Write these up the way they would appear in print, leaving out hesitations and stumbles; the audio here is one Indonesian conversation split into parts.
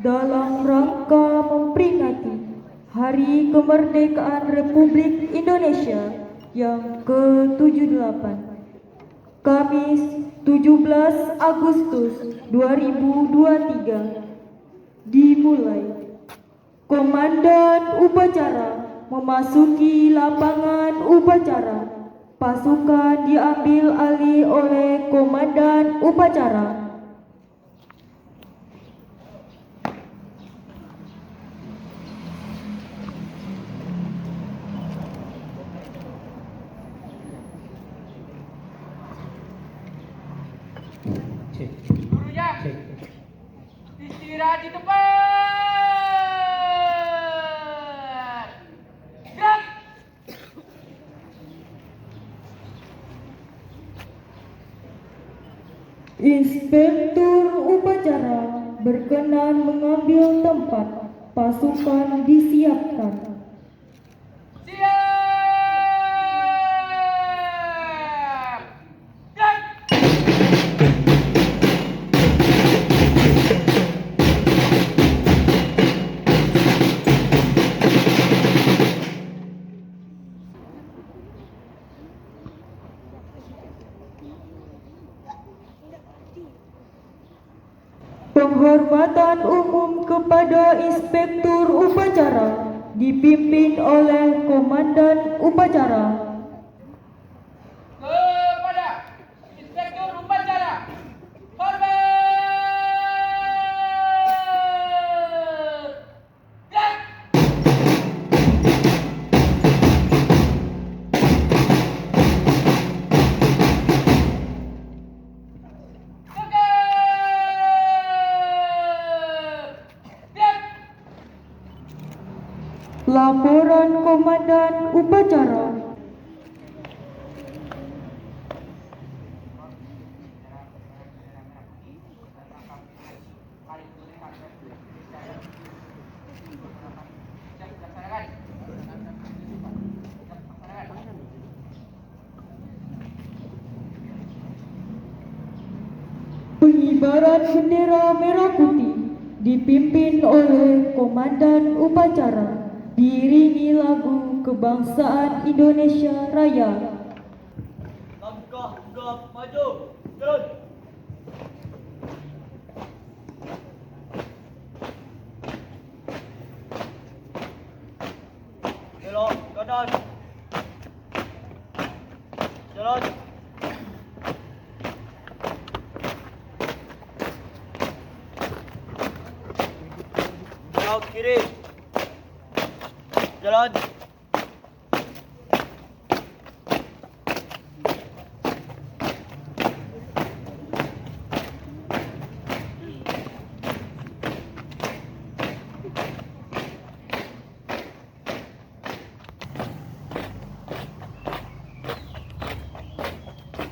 dalam rangka memperingati Hari Kemerdekaan Republik Indonesia yang ke-78, Kamis 17 Agustus 2023, dimulai. Komandan upacara memasuki lapangan upacara. Pasukan diambil alih oleh Komandan upacara. Gurunya istirahat di tempat. Gerak. Inspektur upacara berkenan mengambil tempat. Pasukan disiapkan. Siap. Gerak. Penghormatan umum kepada Inspektur upacara dipimpin oleh Komandan upacara. Kepada Inspektur upacara, hormat. Gerak. Laporan Komandan upacara. Pengibaran bendera merah putih dipimpin oleh Komandan upacara, diiringi lagu kebangsaan Indonesia Raya. Langkah tegap maju, terus. Belok kanan. Jalan. Belok kiri. Jalan.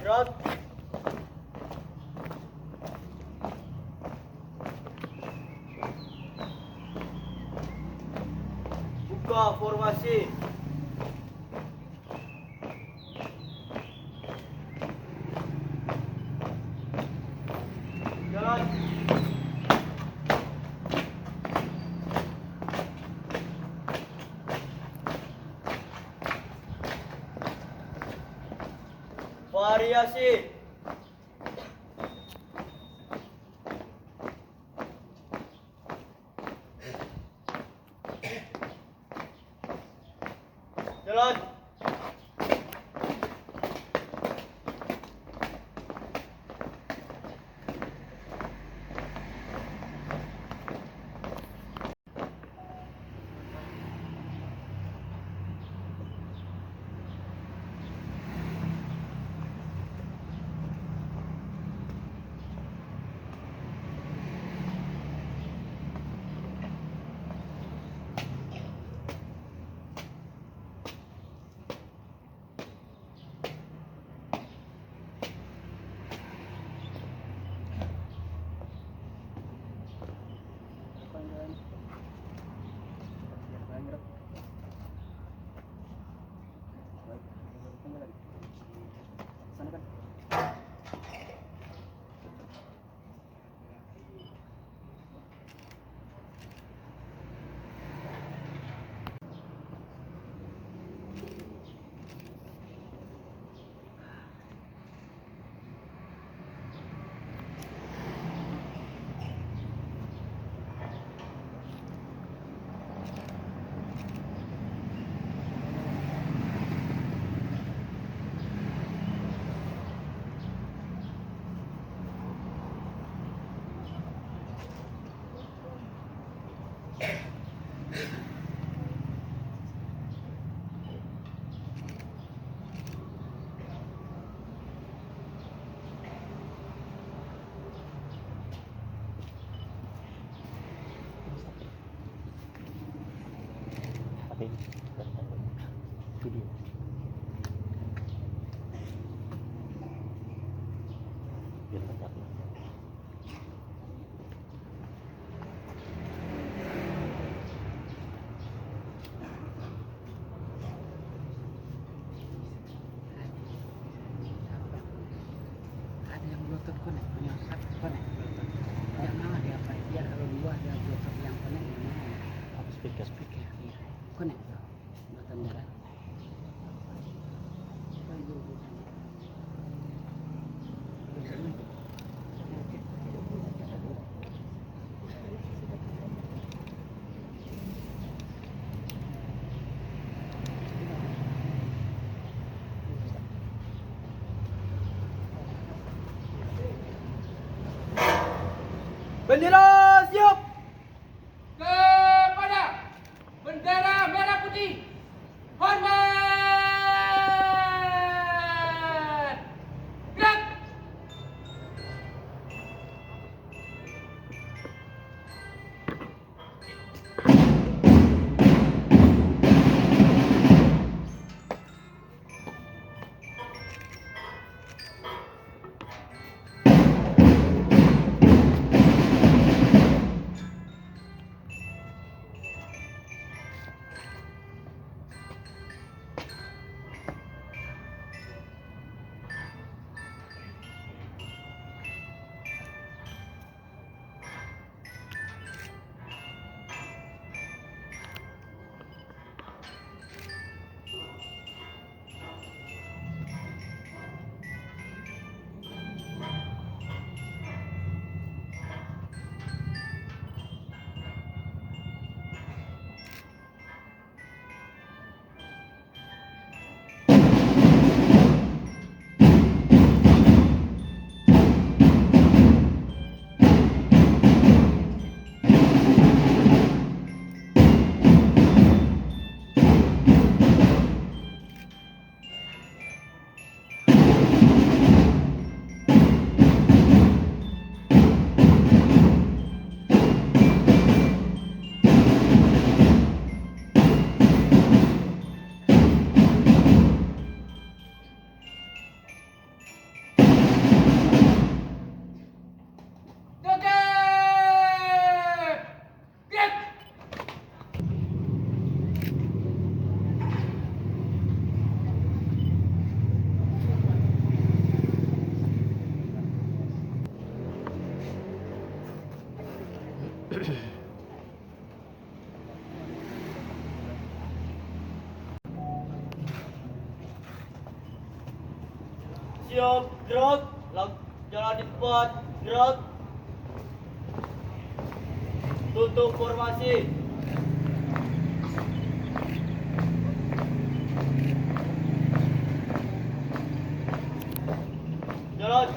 Gerak. Buka formasi. Jalan. Variasi. Jalan. Video. Biar tetap. Ada yang bluetooth connect, punya satu connect bluetooth. Yang mana dia apa? Dia kalau dua ada bluetooth yang connect yang mana? Apa speaker? Speaker, iya. Connect bro. Bluetooth jalan. Bendera siap. Kepada bendera merah putih. Hormat. Gerak. Tertib. Gerak. Siap. Gerak. Jalan di depan. Gerak. Tutup formasi. Jalan.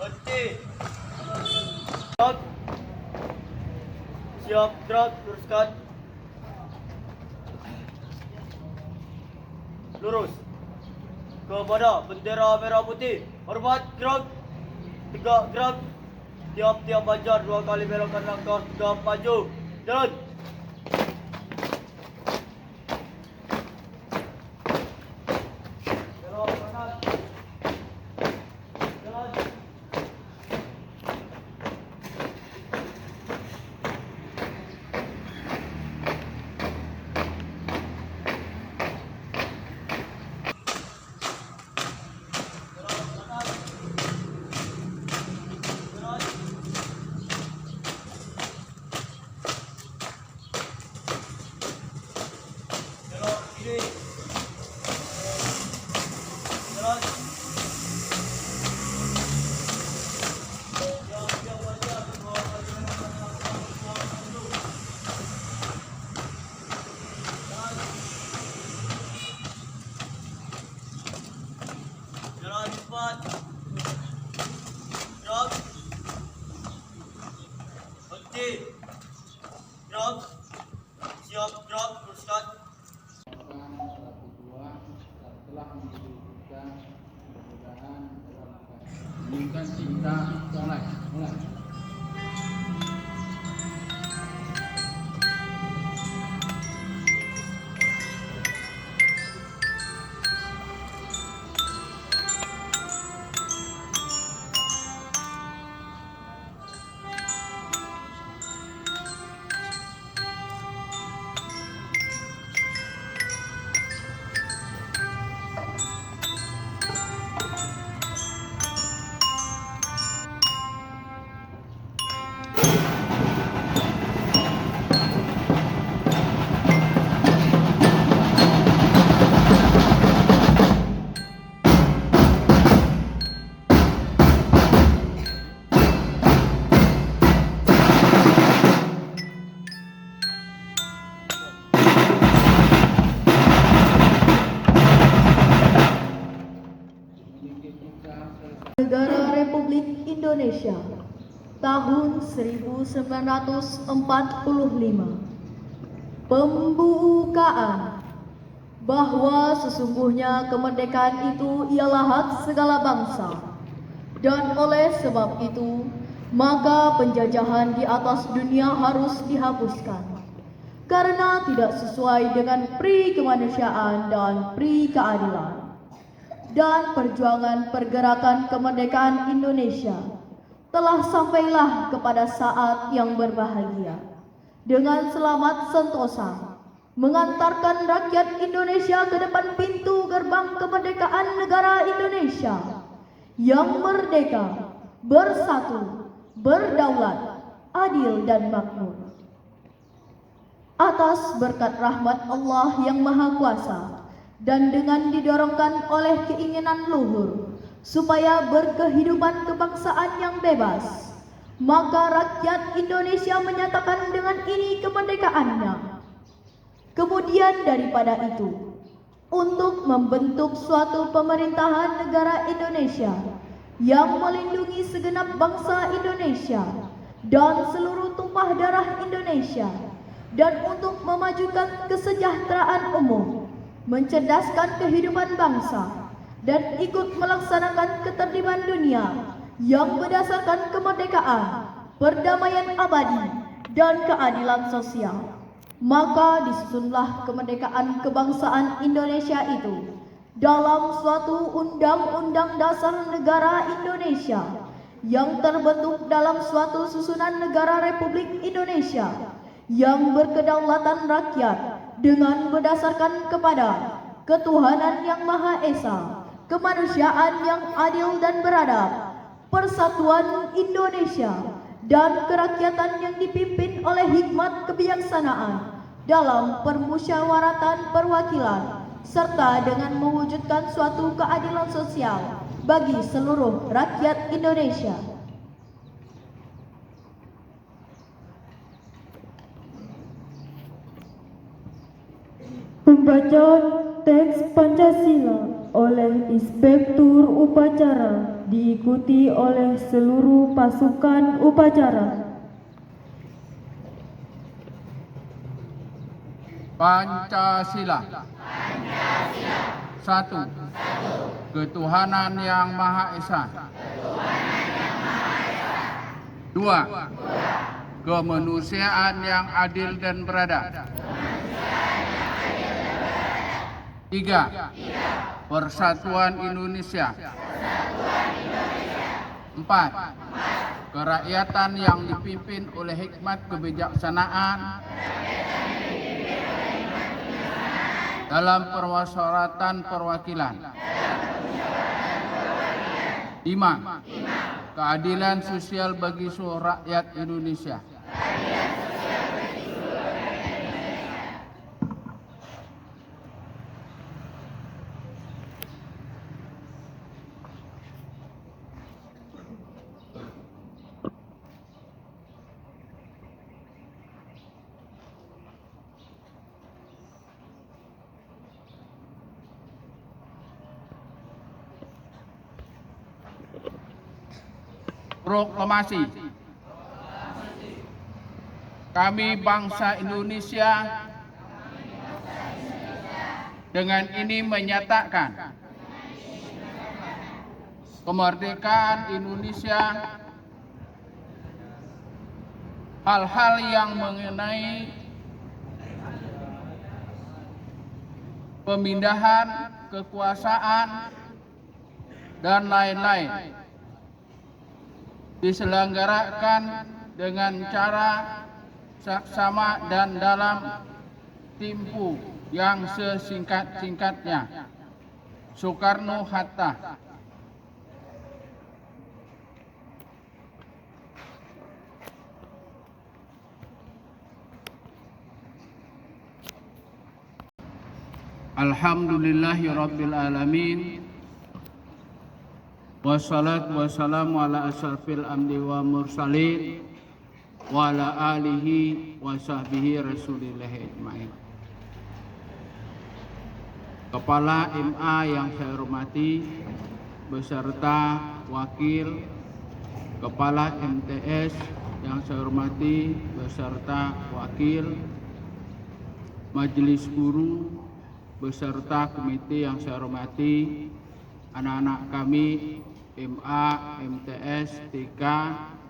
Berhenti. Gerak. Siap. Gerak. Luruskan. Lurus. Kepada bendera merah putih. Hormat. Gerak. Tegak. Gerak. Tiap-tiap banjar 2 kali belokkan langkah. Tegak. Maju. Jalan. Belok kanan. Jalan. Belok kiri. Jalan. Tiap-tiap banjar 2 kali belokkan langkah. Tegak. Maju. Jalan cepat. Gerak. Berhenti. Gerak. Siap. Gerak. Negara Republik Indonesia tahun 1945. Pembukaan bahwa sesungguhnya kemerdekaan itu ialah hak segala bangsa, dan oleh sebab itu maka penjajahan di atas dunia harus dihapuskan karena tidak sesuai dengan pri kemanusiaan dan pri keadilan. Dan perjuangan pergerakan kemerdekaan Indonesia telah sampailah kepada saat yang berbahagia dengan selamat sentosa mengantarkan rakyat Indonesia ke depan pintu gerbang kemerdekaan negara Indonesia yang merdeka, bersatu, berdaulat, adil dan makmur. Atas berkat rahmat Allah yang Maha Kuasa dan dengan didorongkan oleh keinginan luhur supaya berkehidupan kebangsaan yang bebas, maka rakyat Indonesia menyatakan dengan ini kemerdekaannya. Kemudian daripada itu, untuk membentuk suatu pemerintahan negara Indonesia yang melindungi segenap bangsa Indonesia dan seluruh tumpah darah Indonesia, dan untuk memajukan kesejahteraan umum, mencerdaskan kehidupan bangsa, dan ikut melaksanakan ketertiban dunia yang berdasarkan kemerdekaan, perdamaian abadi, dan keadilan sosial. Maka disusunlah kemerdekaan kebangsaan Indonesia itu dalam suatu Undang-Undang Dasar Negara Indonesia yang terbentuk dalam suatu susunan negara Republik Indonesia yang berkedaulatan rakyat dengan berdasarkan kepada ketuhanan yang Maha Esa, kemanusiaan yang adil dan beradab, persatuan Indonesia, dan kerakyatan yang dipimpin oleh hikmat kebijaksanaan dalam permusyawaratan perwakilan, serta dengan mewujudkan suatu keadilan sosial bagi seluruh rakyat Indonesia. Pembacaan teks Pancasila oleh Inspektur Upacara diikuti oleh seluruh pasukan upacara. Pancasila. Satu. Ketuhanan yang Maha Esa. Dua. Kemanusiaan yang adil dan beradab. Tiga. Persatuan Indonesia. Empat. Kerakyatan yang dipimpin oleh hikmat kebijaksanaan dalam permusyawaratan perwakilan. 5. Keadilan sosial bagi seluruh rakyat Indonesia. Proklamasi. Kami bangsa Indonesia dengan ini menyatakan kemerdekaan Indonesia, hal-hal yang mengenai pemindahan kekuasaan dan lain-lain diselenggarakan dengan cara saksama dan dalam tempo yang sesingkat-singkatnya. Soekarno-Hatta. Alhamdulillahirabbil alamin. Wassalatu wassalamu ala asyrafil anbiya'i wa mursalin wa ala alihi wa sahbihi rasulillahi ajmain. Kepala MA yang saya hormati, beserta wakil Kepala MTS yang saya hormati beserta wakil, Majelis Guru beserta komite yang saya hormati, anak-anak kami MA, MTS, TK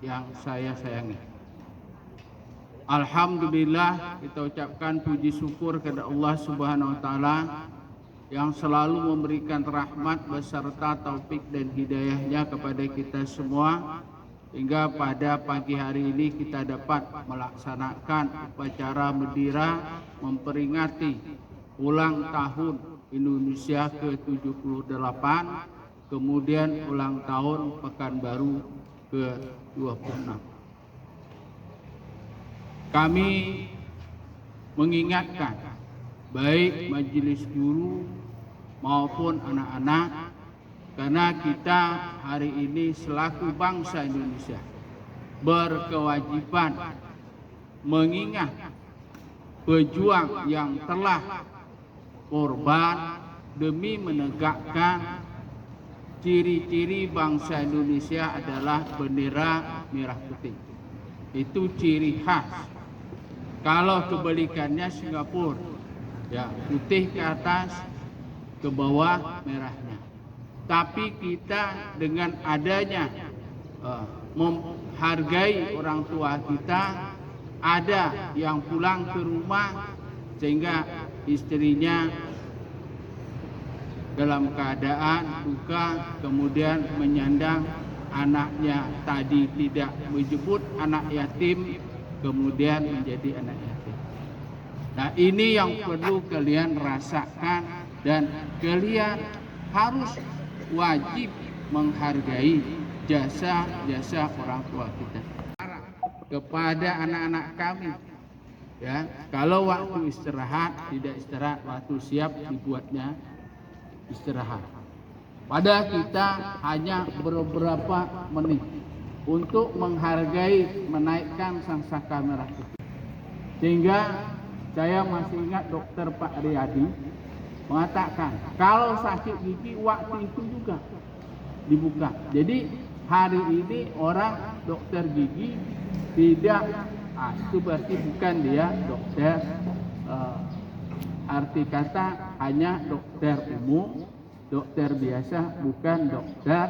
yang saya sayangi. Alhamdulillah, kita ucapkan puji syukur kepada Allah Subhanahu wa taala yang selalu memberikan rahmat beserta taufik dan hidayahnya kepada kita semua, hingga pada pagi hari ini kita dapat melaksanakan upacara bendera memperingati ulang tahun Indonesia ke-78, kemudian ulang tahun Pekanbaru ke-26. Kami mengingatkan baik majelis guru maupun anak-anak, karena kita hari ini selaku bangsa Indonesia berkewajiban mengingat pejuang yang telah korban demi menegakkan ciri-ciri bangsa Indonesia adalah bendera merah putih. Itu ciri khas. Kalau kebalikannya Singapura, ya putih ke atas, ke bawah merahnya. Tapi kita dengan adanya menghargai orang tua kita, ada yang pulang ke rumah sehingga istrinya dalam keadaan duka, kemudian menyandang anaknya tadi tidak menyebut anak yatim, kemudian menjadi anak yatim. Nah, ini yang perlu kalian rasakan, dan kalian harus wajib menghargai jasa-jasa orang tua kita. Kepada anak-anak kami, ya, kalau waktu istirahat tidak istirahat, waktu siap dibuatnya istirahat. Padahal kita hanya beberapa menit untuk menghargai menaikkan sangsaka merah putih. Sehingga saya masih ingat Dokter Pak Riyadi mengatakan kalau sakit gigi waktu itu juga dibuka. Jadi hari ini orang dokter gigi tidak, itu berarti bukan dia dokter, arti kata hanya dokter umum, dokter biasa, bukan dokter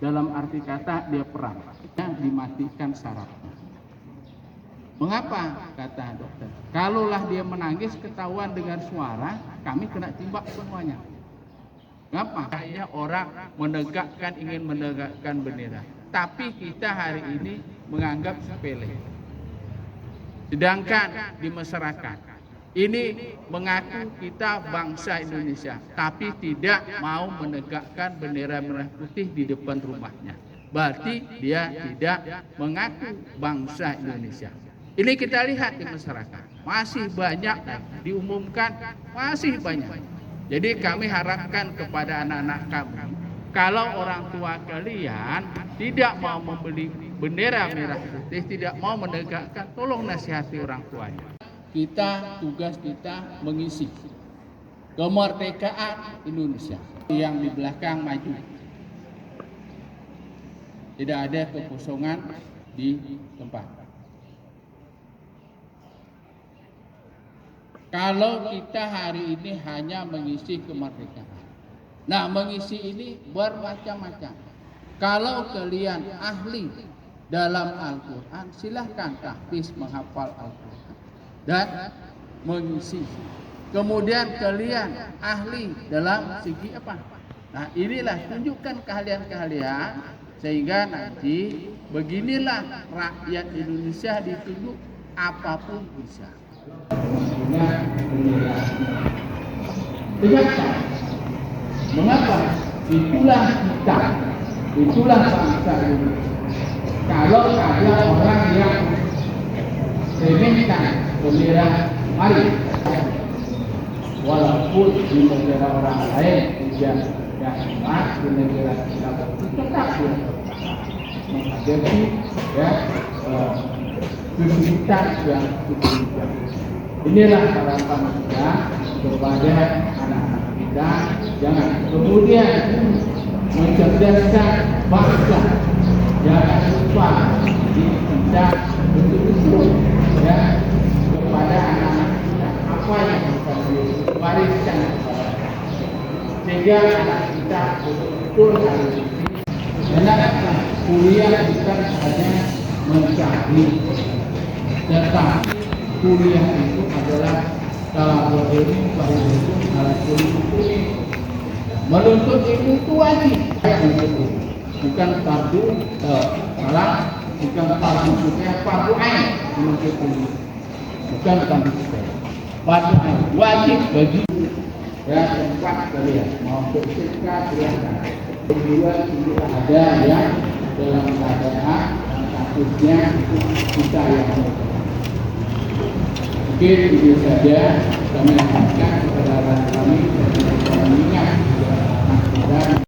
dalam arti kata dia perang, dimatikan sarafnya. Mengapa? Kata dokter, kalaulah dia menangis ketahuan dengan suara, kami kena timbak semuanya. Mengapa? Hanya orang ingin menegakkan bendera, tapi kita hari ini menganggap sepele. Sedangkan di masyarakat ini mengaku kita bangsa Indonesia, tapi tidak mau menegakkan bendera merah putih di depan rumahnya. Berarti dia tidak mengaku bangsa Indonesia. Ini kita lihat di masyarakat, masih banyak diumumkan, masih banyak. Jadi kami harapkan kepada anak-anak kami, kalau orang tua kalian tidak mau membeli bendera merah putih, tidak mau menegakkan, tolong nasihati orang tuanya. Tugas kita mengisi kemerdekaan Indonesia. Yang di belakang maju, tidak ada kekosongan di tempat. Kalau kita hari ini hanya mengisi kemerdekaan, nah mengisi ini bermacam-macam. Kalau kalian ahli dalam Al-Quran, silahkan tahfiz menghafal Al-Quran dan mengisi. Kemudian kalian ahli dalam segi apa? Nah, inilah tunjukkan keahlian-keahlian sehingga nanti beginilah rakyat Indonesia ditunjuk apapun bisa. Tegakkan. Mengapa? Itulah kita, itulah bangsa Indonesia. Kalau ada orang yang remehkan bendera, mari, walaupun di negara orang lain tidak di negara kita tetap menghadapi kesulitan yang cukup. Inilah harapan kita kepada anak-anak kita. dan jangan kemudian mencerdaskan bangsa. Jangan lupa kita betul-betul ya kepada anak-anak kita apa yang kita wariskan kepada mereka, sehingga anak kita betul-betul harus hendaklah kuliah bukan hanya mencari, tetapi kuliah itu adalah talabul ilmi fardhu ala kulli muslim. Menuntut ilmu itu wajib untuk bukan fardu salah, bukan fardu kifayah, fardu ain menuntut ilmu, bukan fardu kifayah, fardu ain wajib bagi ya tempat kalian mau bersikap silahkan. Kedua ada yang dalam keadaan dan kasusnya itu kita yang mungkin itu saja kami akan kepada kami mengingat dan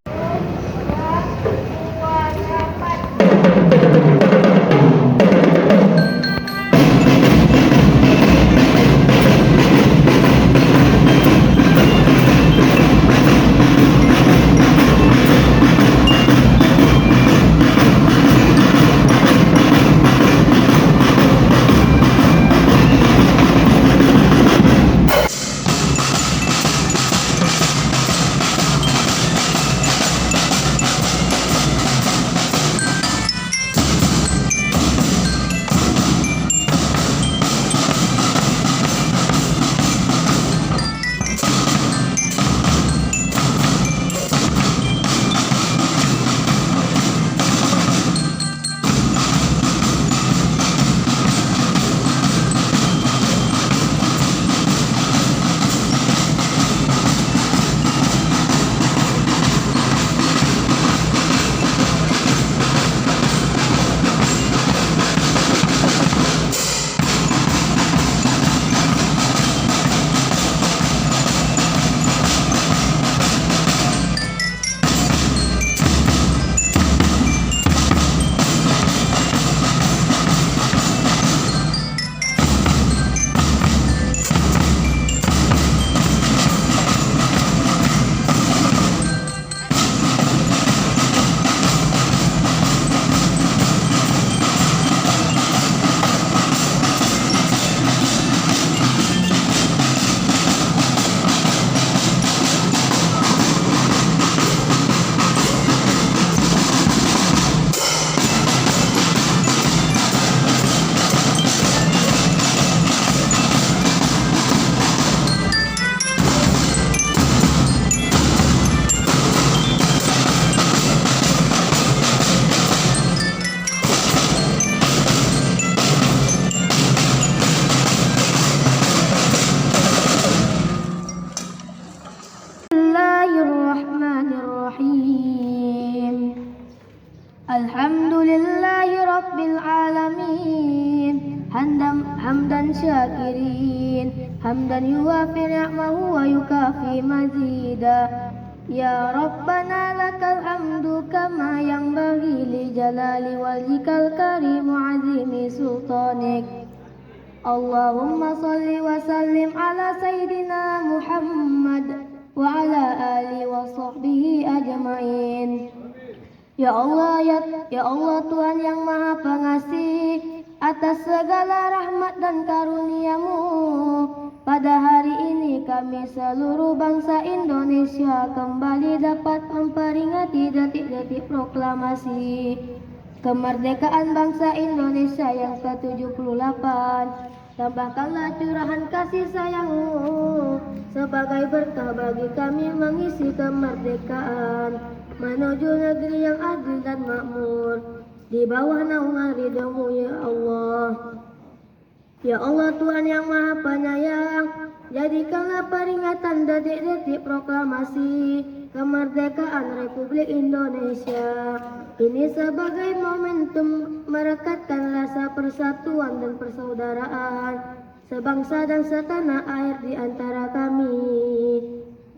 Alhamdulillahi Rabbil Alamin Hamdan syakirin Hamdan yuwafi ni'mahu wa yukafi mazida Ya Rabbana lakal hamdu kama yang bagi li jalali wajhikal karimu azimi sultanik Allahumma salli wa sallim ala Sayyidina Muhammad wa ala alihi wa sahbihi ajma'in Ya Allah, ya Allah Tuhan yang Maha Pengasih atas segala rahmat dan karunia-Mu. Pada hari ini kami seluruh bangsa Indonesia kembali dapat memperingati detik-detik proklamasi kemerdekaan bangsa Indonesia yang ke-78. Tambahkanlah curahan kasih sayang-Mu sebagai berkah bagi kami mengisi kemerdekaan menuju negeri yang adil dan makmur di bawah naungan ridho-Mu ya Allah. Ya Allah Tuhan yang Maha Penyayang, jadikanlah peringatan detik-detik proklamasi kemerdekaan Republik Indonesia ini sebagai momentum merekatkan rasa persatuan dan persaudaraan sebangsa dan setanah air di antara kami.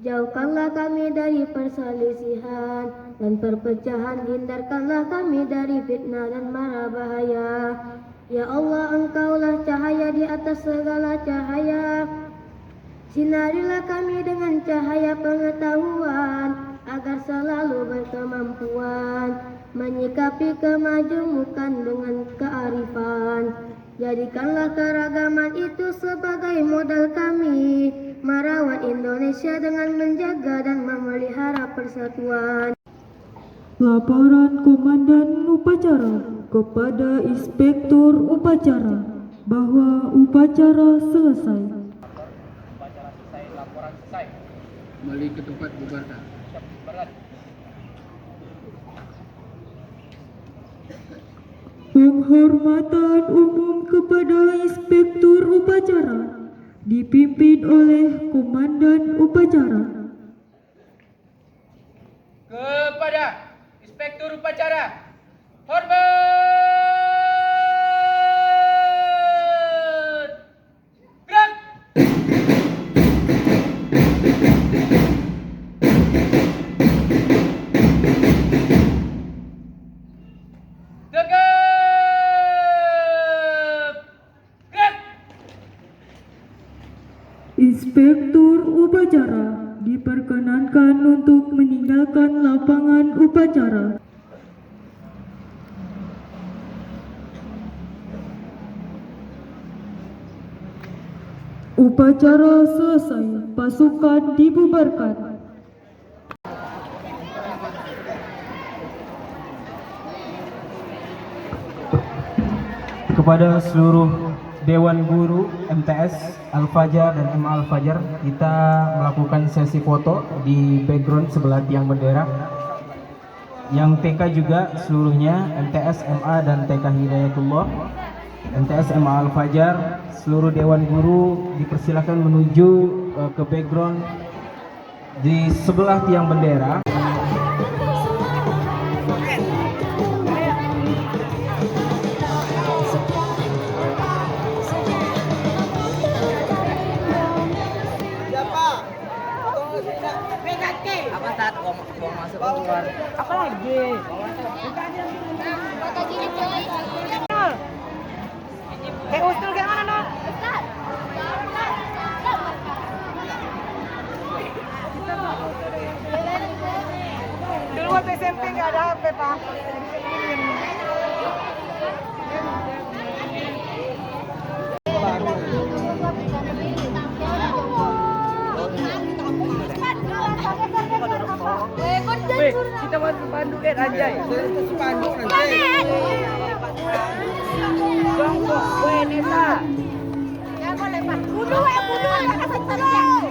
Jauhkanlah kami dari perselisihan dan perpecahan, hindarkanlah kami dari fitnah dan mara bahaya. Ya Allah, Engkaulah cahaya di atas segala cahaya. Sinarilah kami dengan cahaya pengetahuan, agar selalu berkemampuan menyikapi kemajemukan dengan kearifan. Jadikanlah keragaman itu sebagai modal kami merawat Indonesia dengan menjaga dan memelihara persatuan. Laporan Komandan Upacara kepada Inspektur Upacara bahwa upacara selesai. Upacara selesai, laporan selesai. Kembali ke tempat bubarkan. Penghormatan umum kepada Inspektur Upacara dipimpin oleh Komandan Upacara. Kepada Inspektur Upacara, hormat! Gerak! Tegap! Gerak! Inspektur Upacara diperkenankan untuk meninggalkan lapangan upacara. Upacara selesai, pasukan dibubarkan. Kepada seluruh Dewan Guru MTS Al-Fajar dan MA Al-Fajar, kita melakukan sesi foto di background sebelah tiang bendera. Yang TK juga seluruhnya, MTS MA dan TK Hidayatullah, MTS MA Al-Fajar, seluruh Dewan Guru dipersilakan menuju ke background di sebelah tiang bendera. Dulu waktu SMP nggak ada HP, Pak. Weh, kita mau spanduk kan anjay. Spanduk nanti. Weh, Nisa. Ya boleh, Pak. Kudu kasih tolong.